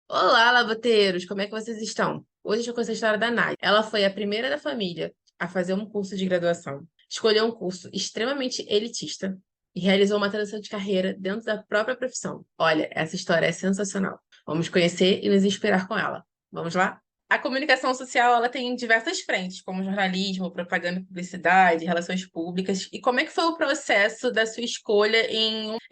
Olá, lavateiros! Como é que vocês estão? Hoje eu vou contar a história da Nádia. Ela foi a primeira da família a fazer um curso de graduação, escolheu um curso extremamente elitista e realizou uma transição de carreira dentro da própria profissão. Olha, essa história é sensacional. Vamos conhecer e nos inspirar com ela. Vamos lá? A comunicação social, ela tem diversas frentes, como jornalismo, propaganda e publicidade, relações públicas. E como é que foi o processo da sua escolha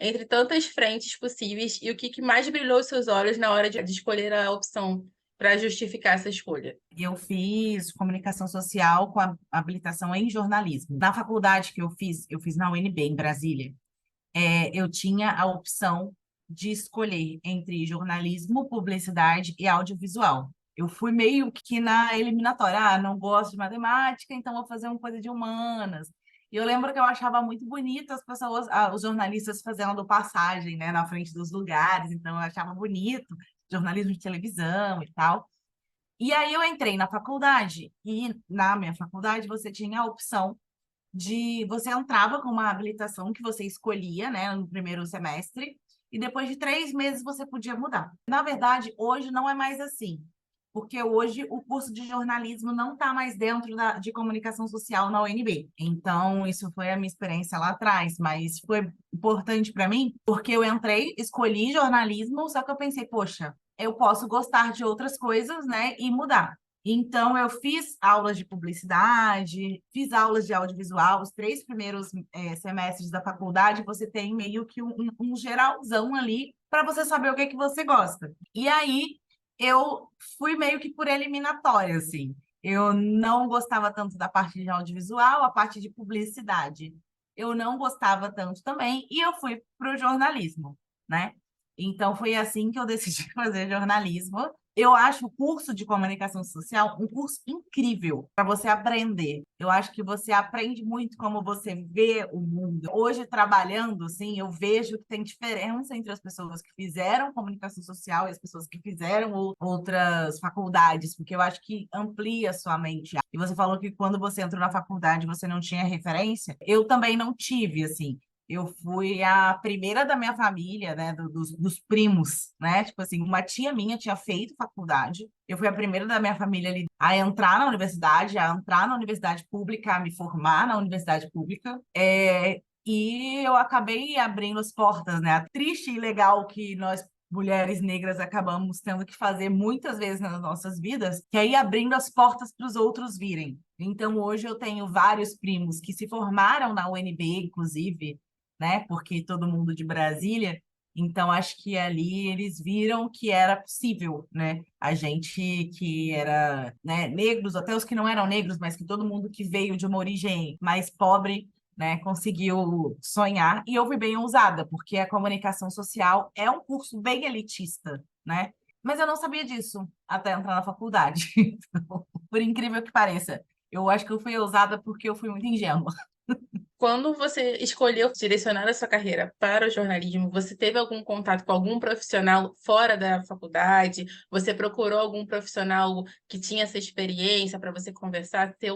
entre tantas frentes possíveis e o que mais brilhou os seus olhos na hora de escolher a opção para justificar essa escolha? Eu fiz comunicação social com a habilitação em jornalismo. Na faculdade que eu fiz na UNB, em Brasília, eu tinha a opção de escolher entre jornalismo, publicidade e audiovisual. Eu fui meio que na eliminatória. Ah, não gosto de matemática, então vou fazer uma coisa de humanas. E eu lembro que eu achava muito bonito as pessoas, os jornalistas fazendo passagem, né, na frente dos lugares. Então eu achava bonito, jornalismo de televisão e tal. E aí eu entrei na faculdade e na minha faculdade você tinha a opção de você entrava com uma habilitação que você escolhia, né, no primeiro semestre, e depois de 3 meses você podia mudar. Na verdade, hoje não é mais assim, porque hoje o curso de jornalismo não está mais dentro de comunicação social na UNB. Então, isso foi a minha experiência lá atrás, mas foi importante para mim, porque eu entrei, escolhi jornalismo, só que eu pensei, poxa, eu posso gostar de outras coisas, né, e mudar. Então, eu fiz aulas de publicidade, fiz aulas de audiovisual. Os 3 primeiros semestres da faculdade, você tem meio que um geralzão ali para você saber o que que você gosta. E aí, eu fui meio que por eliminatória, assim. Eu não gostava tanto da parte de audiovisual, a parte de publicidade. Eu não gostava tanto também, e eu fui para o jornalismo, né? Então, foi assim que eu decidi fazer jornalismo. Eu acho o curso de comunicação social um curso incrível para você aprender. Eu acho que você aprende muito como você vê o mundo. Hoje, trabalhando, assim, eu vejo que tem diferença entre as pessoas que fizeram comunicação social e as pessoas que fizeram outras faculdades, porque eu acho que amplia a sua mente. E você falou que quando você entrou na faculdade você não tinha referência. Eu também não tive, assim. Eu fui a primeira da minha família, né, dos primos, né? Tipo assim, uma tia minha tinha feito faculdade. Eu fui a primeira da minha família ali a entrar na universidade, a entrar na universidade pública, a me formar na universidade pública. E eu acabei abrindo as portas, né? Triste e legal que nós mulheres negras acabamos tendo que fazer muitas vezes nas nossas vidas, que é ir abrindo as portas para os outros virem. Então, hoje eu tenho vários primos que se formaram na UNB, inclusive, né? Porque todo mundo de Brasília. Então, acho que ali eles viram que era possível, né? A gente que era, né, negros, até os que não eram negros, mas que todo mundo que veio de uma origem mais pobre, né, conseguiu sonhar. E eu fui bem ousada, porque a comunicação social é um curso bem elitista, né? Mas eu não sabia disso até entrar na faculdade. Então, por incrível que pareça, eu acho que eu fui ousada porque eu fui muito ingênua. Quando você escolheu direcionar a sua carreira para o jornalismo, você teve algum contato com algum profissional fora da faculdade? Você procurou algum profissional que tinha essa experiência para você conversar, ter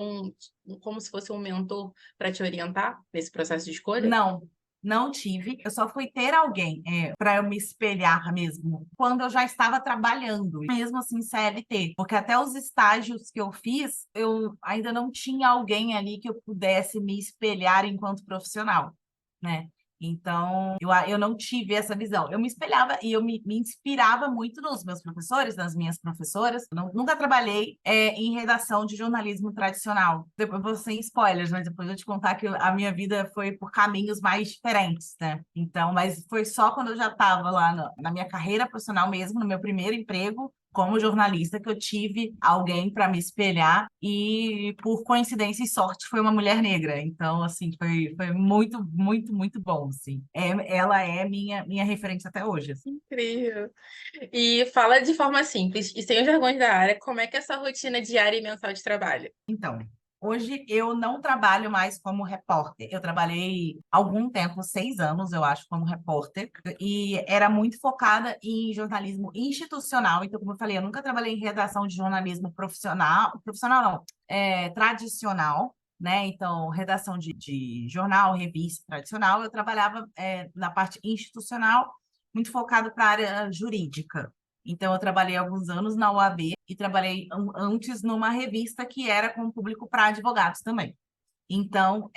como se fosse um mentor para te orientar nesse processo de escolha? Não, não tive. Eu só fui ter alguém para eu me espelhar mesmo quando eu já estava trabalhando, mesmo assim CLT, porque até os estágios que eu fiz, eu ainda não tinha alguém ali que eu pudesse me espelhar enquanto profissional, né? Então, eu não tive essa visão. Eu me espelhava e eu me inspirava muito nos meus professores, nas minhas professoras. Nunca trabalhei em redação de jornalismo tradicional. Depois vou sem spoilers, mas depois eu te contar que a minha vida foi por caminhos mais diferentes, né? Então, mas foi só quando eu já estava lá na minha carreira profissional mesmo, no meu primeiro emprego, como jornalista, que eu tive alguém para me espelhar e, por coincidência e sorte, foi uma mulher negra. Então, assim, foi muito, muito, muito bom, assim. Ela é minha referência até hoje, assim. Incrível. E fala de forma simples e sem os jargões da área, como é que é essa rotina diária e mensal de trabalho? Então, Hoje eu não trabalho mais como repórter. Eu trabalhei algum tempo, 6 anos, eu acho, como repórter, e era muito focada em jornalismo institucional. Então, como eu falei, eu nunca trabalhei em redação de jornalismo profissional, profissional não, tradicional, né? Então, redação de jornal, revista tradicional, eu trabalhava na parte institucional, muito focado para a área jurídica. Então, eu trabalhei alguns anos na OAB e trabalhei antes numa revista que era com público para advogados também. Então,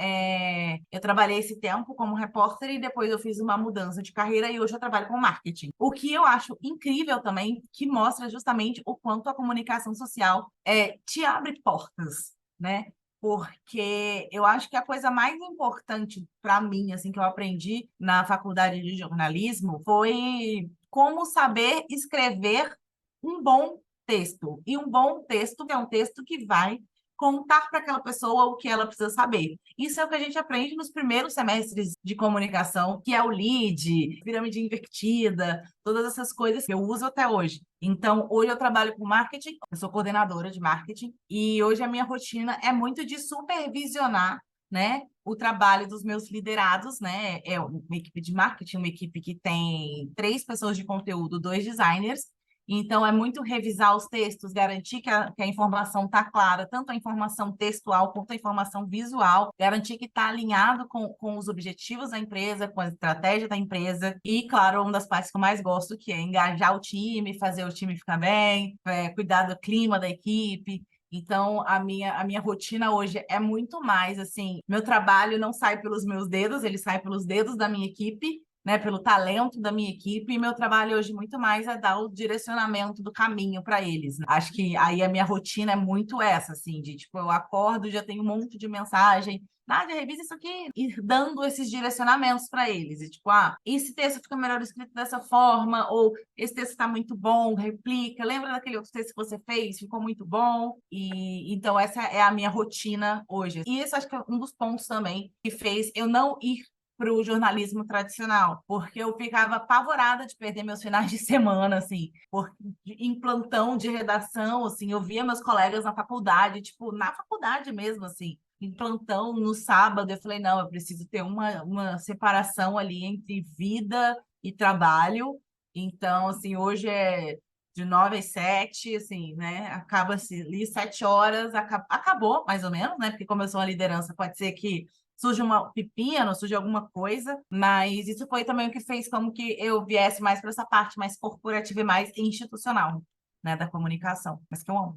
eu trabalhei esse tempo como repórter e depois eu fiz uma mudança de carreira e hoje eu trabalho com marketing. O que eu acho incrível também, que mostra justamente o quanto a comunicação social te abre portas, né? Porque eu acho que a coisa mais importante para mim, assim, que eu aprendi na faculdade de jornalismo foi como saber escrever um bom texto. E um bom texto é um texto que vai contar para aquela pessoa o que ela precisa saber. Isso é o que a gente aprende nos primeiros semestres de comunicação, que é o lead, pirâmide invertida, todas essas coisas que eu uso até hoje. Então, hoje eu trabalho com marketing, eu sou coordenadora de marketing, e hoje a minha rotina é muito de supervisionar, né, o trabalho dos meus liderados, né? É uma equipe de marketing, uma equipe que tem 3 pessoas de conteúdo, 2 designers. Então, é muito revisar os textos, garantir que a informação está clara, tanto a informação textual quanto a informação visual, garantir que está alinhado com os objetivos da empresa, com a estratégia da empresa. E, claro, uma das partes que eu mais gosto, que é engajar o time, fazer o time ficar bem, cuidar do clima da equipe. Então, a minha rotina hoje é muito mais assim: meu trabalho não sai pelos meus dedos, ele sai pelos dedos da minha equipe, né, pelo talento da minha equipe, e meu trabalho hoje muito mais é dar o direcionamento do caminho para eles, né? Acho que aí a minha rotina é muito essa, assim, de tipo, eu acordo, já tenho um monte de mensagem. Nádia, revisa isso aqui, e dando esses direcionamentos para eles. E tipo, esse texto fica melhor escrito dessa forma, ou esse texto está muito bom, replica. Lembra daquele outro texto que você fez? Ficou muito bom. E então, essa é a minha rotina hoje. E esse acho que é um dos pontos também que fez eu não ir para o jornalismo tradicional, porque eu ficava apavorada de perder meus finais de semana, assim, em plantão de redação, assim, eu via meus colegas na faculdade, tipo, na faculdade mesmo, assim, em plantão no sábado, eu falei, não, eu preciso ter uma separação ali entre vida e trabalho. Então, assim, hoje é de 9 às 7, assim, né? Acaba-se ali 7 horas, acabou, mais ou menos, né? Porque como eu sou uma liderança, pode ser que surge uma pepino, surge alguma coisa, mas isso foi também o que fez como que eu viesse mais para essa parte mais corporativa e mais institucional, né, da comunicação, mas que eu amo.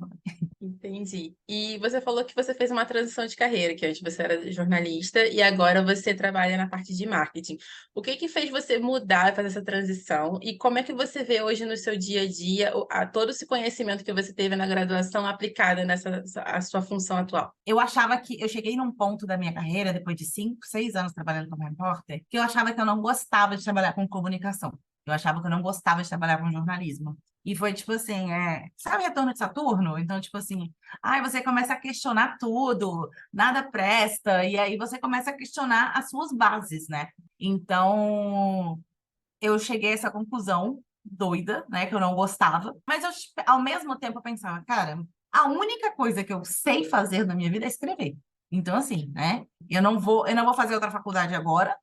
Entendi. E você falou que você fez uma transição de carreira, que antes você era jornalista e agora você trabalha na parte de marketing. O que que fez você mudar, fazer essa transição? E como é que você vê hoje no seu dia a dia todo esse conhecimento que você teve na graduação aplicado nessa a sua função atual? Eu achava que eu cheguei num ponto da minha carreira, depois de 5, 6 anos trabalhando como repórter, que eu achava que eu não gostava de trabalhar com comunicação. Eu achava que eu não gostava de trabalhar com jornalismo. E foi tipo assim, sabe Retorno de Saturno? Então, tipo assim, você começa a questionar tudo, nada presta, e aí você começa a questionar as suas bases, né? Então, eu cheguei a essa conclusão doida, né, que eu não gostava, mas ao mesmo tempo eu pensava, cara, a única coisa que eu sei fazer na minha vida é escrever. Então assim, né, eu não vou fazer outra faculdade agora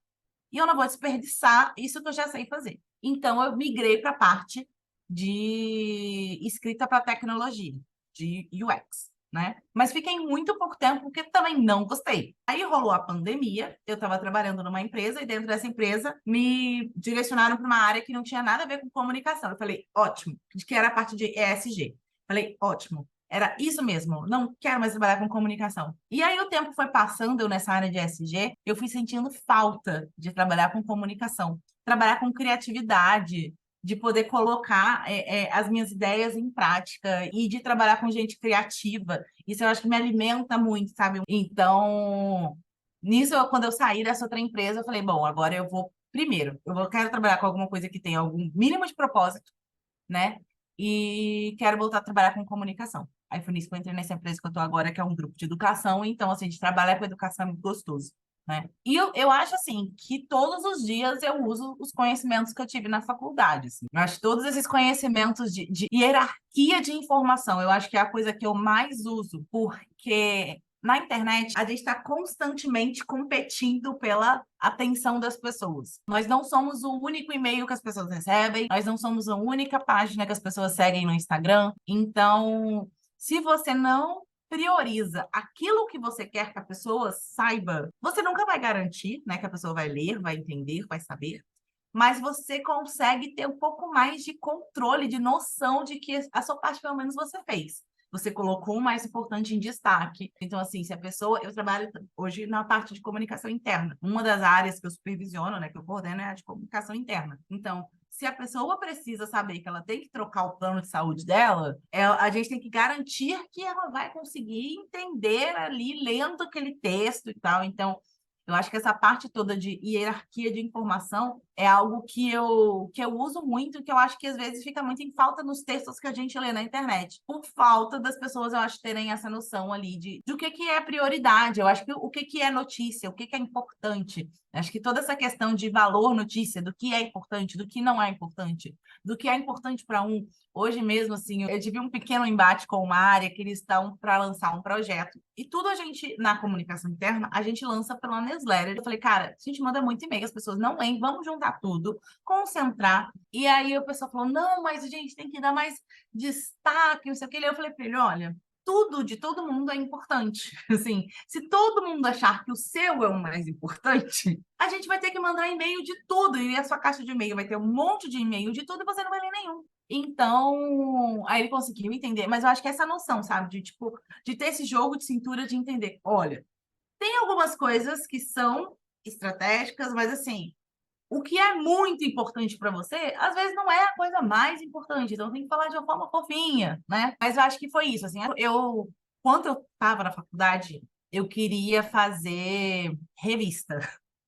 e eu não vou desperdiçar isso que eu já sei fazer. Então eu migrei para a parte de escrita para tecnologia, de UX. Né? Mas fiquei muito pouco tempo porque também não gostei. Aí rolou a pandemia, eu estava trabalhando numa empresa e dentro dessa empresa me direcionaram para uma área que não tinha nada a ver com comunicação. Eu falei, ótimo, de que era a parte de ESG. Falei, ótimo, era isso mesmo, não quero mais trabalhar com comunicação. E aí o tempo foi passando, eu nessa área de ESG, eu fui sentindo falta de trabalhar com comunicação, trabalhar com criatividade, de poder colocar as minhas ideias em prática e de trabalhar com gente criativa. Isso eu acho que me alimenta muito, sabe? Então, nisso, quando eu saí dessa outra empresa, eu falei, bom, agora eu vou, primeiro, quero trabalhar com alguma coisa que tenha algum mínimo de propósito, né? E quero voltar a trabalhar com comunicação. Aí foi nisso que eu entrei nessa empresa que eu estou agora, que é um grupo de educação. Então, assim, a gente trabalha com educação é muito gostoso, né? E eu acho, assim, que todos os dias eu uso os conhecimentos que eu tive na faculdade, assim. Eu acho que todos esses conhecimentos de hierarquia de informação, eu acho que é a coisa que eu mais uso, porque na internet, a gente está constantemente competindo pela atenção das pessoas. Nós não somos o único e-mail que as pessoas recebem, nós não somos a única página que as pessoas seguem no Instagram. Então, se você não prioriza aquilo que você quer que a pessoa saiba, você nunca vai garantir, né, que a pessoa vai ler, vai entender, vai saber, mas você consegue ter um pouco mais de controle, de noção de que a sua parte, pelo menos, você fez. Você colocou o mais importante em destaque. Então, assim, se a pessoa... Eu trabalho hoje na parte de comunicação interna. Uma das áreas que eu supervisiono, né, que eu coordeno, é a de comunicação interna. Então, se a pessoa precisa saber que ela tem que trocar o plano de saúde dela, a gente tem que garantir que ela vai conseguir entender ali, lendo aquele texto e tal. Então, eu acho que essa parte toda de hierarquia de informação é algo que eu uso muito, que eu acho que às vezes fica muito em falta nos textos que a gente lê na internet. Por falta das pessoas, eu acho, terem essa noção ali de o que é prioridade. Eu acho que o que é notícia, o que é importante. Acho que toda essa questão de valor notícia, do que é importante, do que não é importante, do que é importante para um. Hoje mesmo, assim, eu tive um pequeno embate com uma área que eles estão para lançar um projeto. E tudo a gente, na comunicação interna, a gente lança pela newsletter. Eu falei, cara, a gente manda muito e-mail, as pessoas não leem, vamos juntar tudo, concentrar. E aí o pessoal falou, não, mas a gente tem que dar mais destaque, não sei o que. E eu falei para ele, olha, tudo de todo mundo é importante. Assim, se todo mundo achar que o seu é o mais importante, a gente vai ter que mandar e-mail de tudo. E a sua caixa de e-mail vai ter um monte de e-mail de tudo e você não vai ler nenhum. Então, aí ele conseguiu entender, mas eu acho que essa noção, sabe, de tipo, de ter esse jogo de cintura de entender, olha, tem algumas coisas que são estratégicas, mas assim, o que é muito importante para você, às vezes não é a coisa mais importante, então tem que falar de uma forma fofinha, né? Mas eu acho que foi isso, assim, quando eu estava na faculdade, eu queria fazer revista,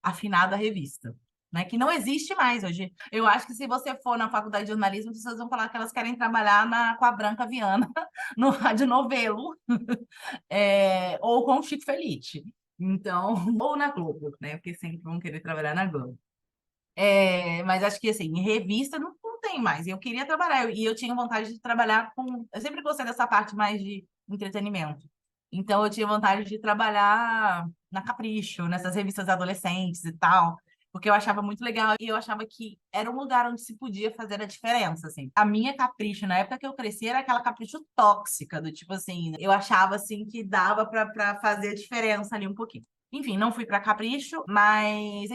afinada revista. Né, que não existe mais hoje. Eu acho que se você for na faculdade de jornalismo, as pessoas vão falar que elas querem trabalhar com a Branca Viana, no Rádio Novelo, ou com o Chico Felice. Então, ou na Globo, né? Porque sempre vão querer trabalhar na Globo. Mas acho que, assim, em revista não tem mais. Eu queria trabalhar, e eu tinha vontade de trabalhar com... Eu sempre gostei dessa parte mais de entretenimento. Então, eu tinha vontade de trabalhar na Capricho, nessas revistas adolescentes e tal, porque eu achava muito legal e eu achava que era um lugar onde se podia fazer a diferença, assim. A minha Capricho, na época que eu cresci, era aquela Capricho tóxica, do tipo assim, eu achava, assim, que dava para fazer a diferença ali um pouquinho. Enfim, não fui para Capricho, mas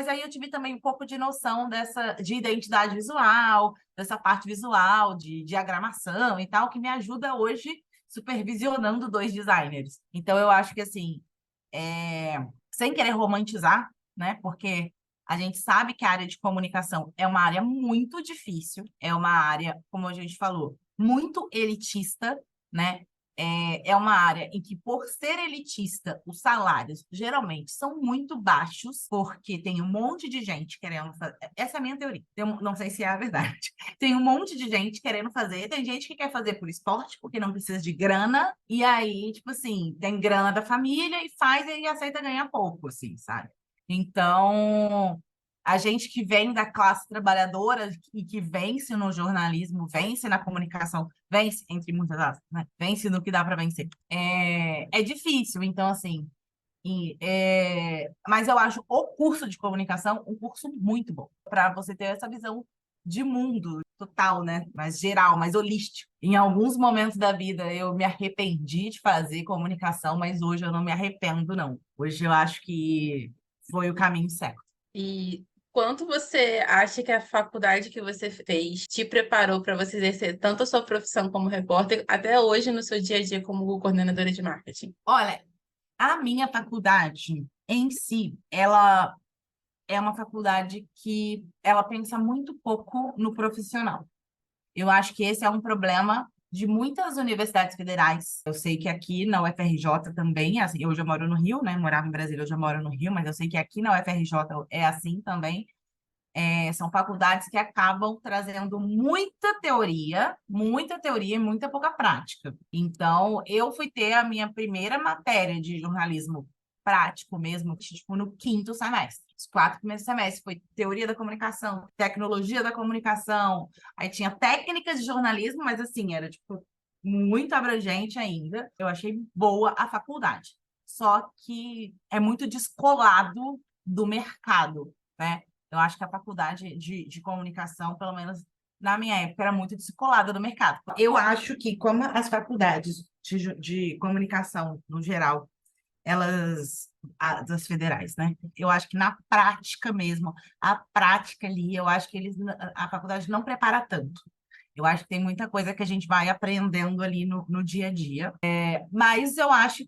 aí eu tive também um pouco de noção de identidade visual, dessa parte visual, de diagramação e tal, que me ajuda hoje supervisionando dois designers. Então eu acho que assim, sem querer romantizar, né? Porque a gente sabe que a área de comunicação é uma área muito difícil, é uma área, como a gente falou, muito elitista, né? É uma área em que, por ser elitista, os salários geralmente são muito baixos, porque tem um monte de gente querendo fazer. Essa é a minha teoria. Não sei se é a verdade. Tem um monte de gente querendo fazer, tem gente que quer fazer por esporte, porque não precisa de grana, e aí, tipo assim, tem grana da família e faz e aceita ganhar pouco, assim, sabe? Então, a gente que vem da classe trabalhadora e que vence no jornalismo, vence na comunicação, vence, entre muitas aspas, né? Vence no que dá para vencer. É difícil, então, assim. Mas eu acho o curso de comunicação um curso muito bom para você ter essa visão de mundo total, né? Mais geral, mais holístico. Em alguns momentos da vida eu me arrependi de fazer comunicação, mas hoje eu não me arrependo, não. Hoje eu acho que foi o caminho certo. E quanto você acha que a faculdade que você fez te preparou para você exercer tanto a sua profissão como repórter, até hoje no seu dia a dia como coordenadora de marketing? Olha, a minha faculdade em si, ela é uma faculdade que ela pensa muito pouco no profissional. Eu acho que esse é um problema de muitas universidades federais. Eu sei que aqui na UFRJ também, é assim, hoje eu moro no Rio, né? Morava em Brasília, hoje eu moro no Rio, mas eu sei que aqui na UFRJ é assim também. São faculdades que acabam trazendo muita teoria e muita pouca prática. Então, eu fui ter a minha primeira matéria de jornalismo prático mesmo, tipo, no quinto semestre. Os 4 primeiros semestres foi teoria da comunicação, tecnologia da comunicação, aí tinha técnicas de jornalismo, mas assim, era tipo muito abrangente ainda. Eu achei boa a faculdade. Só que é muito descolado do mercado, né? Eu acho que a faculdade de comunicação, pelo menos na minha época, era muito descolada do mercado. Eu acho que, como as faculdades de comunicação, no geral, elas, das federais, né? Eu acho que na prática mesmo, a prática ali, eu acho que a faculdade não prepara tanto. Eu acho que tem muita coisa que a gente vai aprendendo ali no dia a dia. Mas eu acho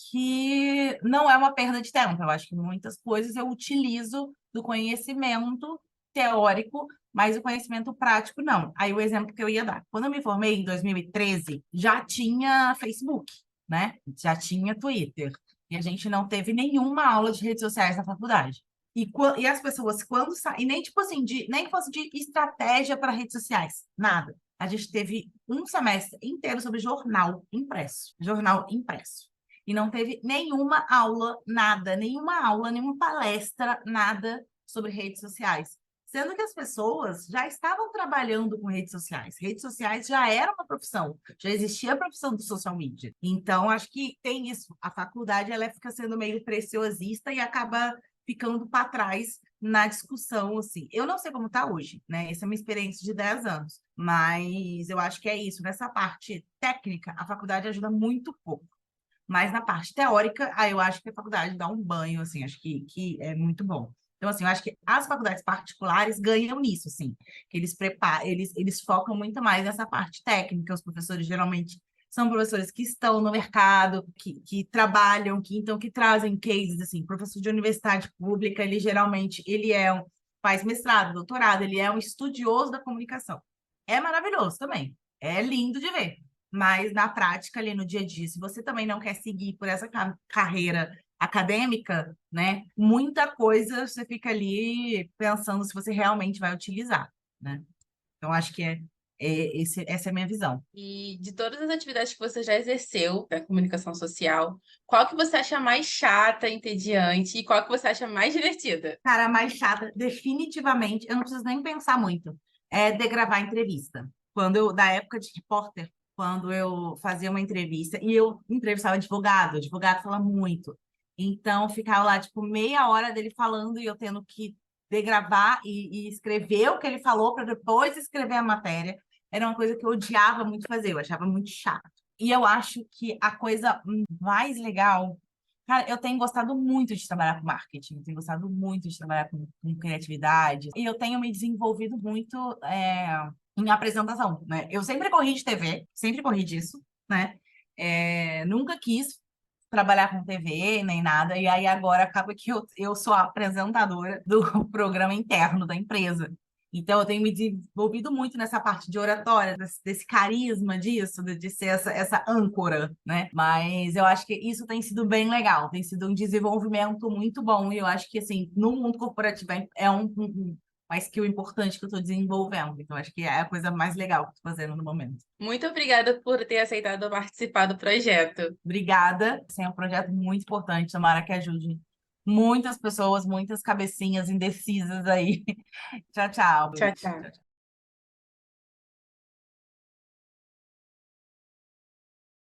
que não é uma perda de tempo. Eu acho que muitas coisas eu utilizo do conhecimento teórico, mas o conhecimento prático não. Aí o exemplo que eu ia dar. Quando eu me formei em 2013, já tinha Facebook, né? Já tinha Twitter. E a gente não teve nenhuma aula de redes sociais na faculdade. E as pessoas, quando e nem tipo assim, nem que fosse de estratégia para redes sociais, nada. A gente teve um semestre inteiro sobre jornal impresso. Jornal impresso. E não teve nenhuma aula, nada, nenhuma aula, nenhuma palestra, nada sobre redes sociais. Sendo que as pessoas já estavam trabalhando com redes sociais. Redes sociais já era uma profissão, já existia a profissão do social media. Então, acho que tem isso. A faculdade ela fica sendo meio preciosista e acaba ficando para trás na discussão, assim. Eu não sei como está hoje, né? Essa é a minha experiência de 10 anos. Mas eu acho que é isso. Nessa parte técnica, a faculdade ajuda muito pouco. Mas na parte teórica, aí eu acho que a faculdade dá um banho, assim, acho que é muito bom. Então, assim, eu acho que as faculdades particulares ganham nisso, assim, que eles preparam, eles focam muito mais nessa parte técnica. Os professores geralmente são professores que estão no mercado, que trabalham, que trazem cases, assim, professor de universidade pública, ele geralmente, faz mestrado, doutorado, ele é um estudioso da comunicação. É maravilhoso também, é lindo de ver. Mas na prática, ali no dia a dia, se você também não quer seguir por essa carreira acadêmica, né? Muita coisa você fica ali pensando se você realmente vai utilizar, né? Então, acho que essa é a minha visão. E de todas as atividades que você já exerceu da comunicação social, qual que você acha mais chata, entediante e qual que você acha mais divertida? Cara, a mais chata, definitivamente, eu não preciso nem pensar muito, é de gravar entrevista. Da época de repórter, quando eu fazia uma entrevista, e eu entrevistava o advogado fala muito. Então, ficava lá, tipo, meia hora dele falando e eu tendo que degravar e escrever o que ele falou para depois escrever a matéria. Era uma coisa que eu odiava muito fazer, eu achava muito chato. E eu acho que a coisa mais legal. Cara, eu tenho gostado muito de trabalhar com marketing, eu tenho gostado muito de trabalhar com criatividade, e eu tenho me desenvolvido muito em apresentação, né? Eu sempre corri de TV, sempre corri disso, né? Nunca quis trabalhar com TV nem nada, e aí agora acaba que eu sou a apresentadora do programa interno da empresa. Então, eu tenho me desenvolvido muito nessa parte de oratória, desse carisma disso, de ser essa âncora, né? Mas eu acho que isso tem sido bem legal, tem sido um desenvolvimento muito bom. E eu acho que, assim, no mundo corporativo é uma skill importante que eu estou desenvolvendo. Então, acho que é a coisa mais legal que eu estou fazendo no momento. Muito obrigada por ter aceitado participar do projeto. Obrigada. Esse é um projeto muito importante, tomara que ajude muitas pessoas, muitas cabecinhas indecisas aí. Tchau, tchau. Tchau, Beijo. tchau.